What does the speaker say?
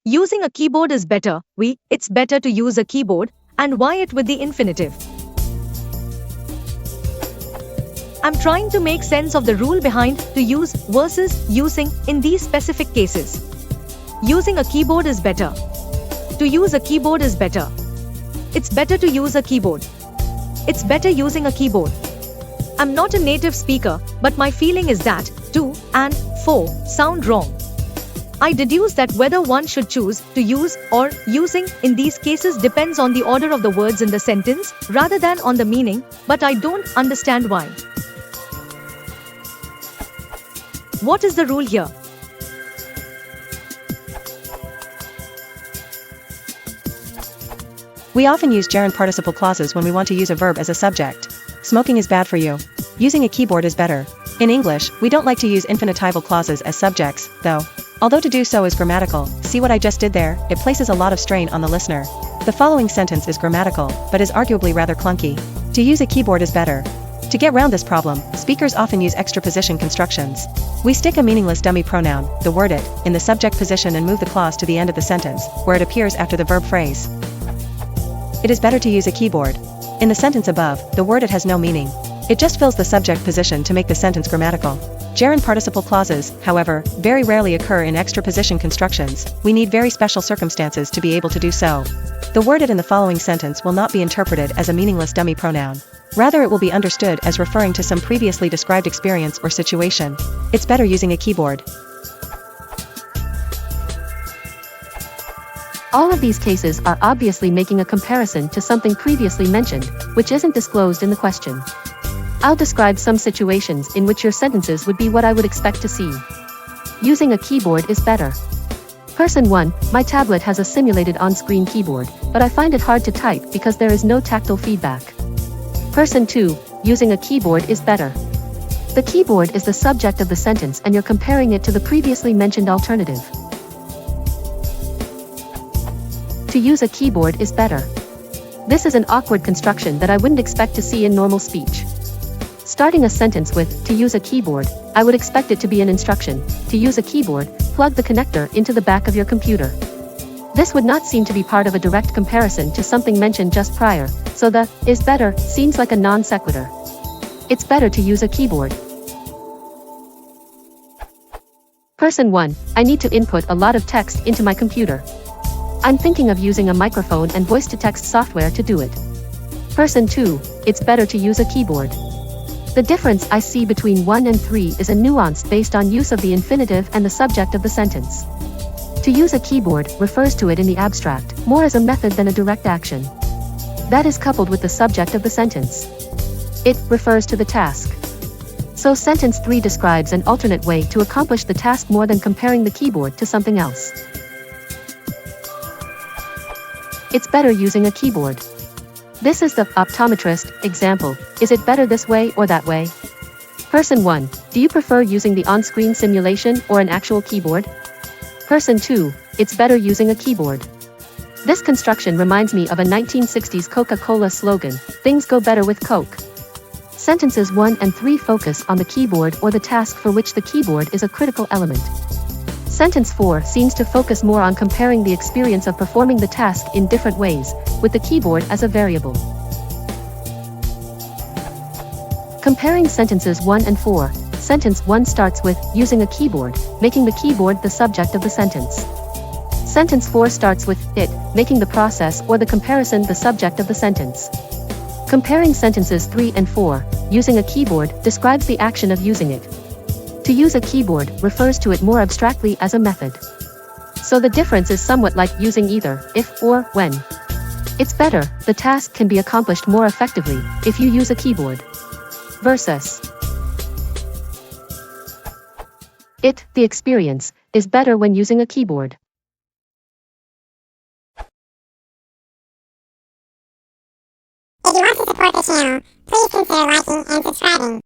Using a keyboard is better. It's better to use a keyboard, and why it with the infinitive. I'm trying to make sense of the rule behind to use versus using in these specific cases. Using a keyboard is better. To use a keyboard is better. It's better to use a keyboard. It's better using a keyboard. I'm not a native speaker, but my feeling is that to and for sound wrong. I deduce that whether one should choose to use or using in these cases depends on the order of the words in the sentence rather than on the meaning, but I don't understand why. What is the rule here? We often use gerund-participle clauses when we want to use a verb as a subject. Smoking is bad for you. Using a keyboard is better. In English, we don't like to use infinitival clauses as subjects, though. Although to do so is grammatical, see what I just did there? It places a lot of strain on the listener. The following sentence is grammatical, but is arguably rather clunky. To use a keyboard is better. To get round this problem, speakers often use extraposition constructions. We stick a meaningless dummy pronoun, the word it, in the subject position and move the clause to the end of the sentence, where it appears after the verb phrase. It is better to use a keyboard. In the sentence above, the word it has no meaning. It just fills the subject position to make the sentence grammatical. Gerund-participle clauses, however, very rarely occur in extraposition constructions. We need very special circumstances to be able to do so. The word it in the following sentence will not be interpreted as a meaningless dummy pronoun. Rather, it will be understood as referring to some previously described experience or situation. It's better using a keyboard. All of these cases are obviously making a comparison to something previously mentioned, which isn't disclosed in the question. I'll describe some situations in which your sentences would be what I would expect to see. Using a keyboard is better. Person 1, my tablet has a simulated on-screen keyboard, but I find it hard to type because there is no tactile feedback. Person 2, using a keyboard is better. The keyboard is the subject of the sentence and you're comparing it to the previously mentioned alternative. To use a keyboard is better. This is an awkward construction that I wouldn't expect to see in normal speech. Starting a sentence with, to use a keyboard, I would expect it to be an instruction. To use a keyboard, plug the connector into the back of your computer. This would not seem to be part of a direct comparison to something mentioned just prior, so the, is better, seems like a non sequitur. It's better to use a keyboard. Person 1, I need to input a lot of text into my computer. I'm thinking of using a microphone and voice-to-text software to do it. Person 2, it's better to use a keyboard. The difference I see between 1 and 3 is a nuance based on use of the infinitive and the subject of the sentence. To use a keyboard refers to it in the abstract, more as a method than a direct action. That is coupled with the subject of the sentence. It refers to the task. So sentence 3 describes an alternate way to accomplish the task more than comparing the keyboard to something else. It's better using a keyboard. This is the optometrist example. Is it better this way or that way? Person 1, do you prefer using the on-screen simulation or an actual keyboard? Person 2, it's better using a keyboard. This construction reminds me of a 1960s Coca-Cola slogan, things go better with Coke. Sentences 1 and 3 focus on the keyboard or the task for which the keyboard is a critical element. Sentence 4 seems to focus more on comparing the experience of performing the task in different ways, with the keyboard as a variable. Comparing sentences 1 and 4, sentence 1 starts with, using a keyboard, making the keyboard the subject of the sentence. Sentence 4 starts with, it, making the process or the comparison the subject of the sentence. Comparing sentences 3 and 4, using a keyboard, describes the action of using it. To use a keyboard refers to it more abstractly as a method. So the difference is somewhat like using either, if, or, when. It's better, the task can be accomplished more effectively, if you use a keyboard. Versus. It, the experience, is better when using a keyboard. If you want to support the channel, please consider liking and subscribing.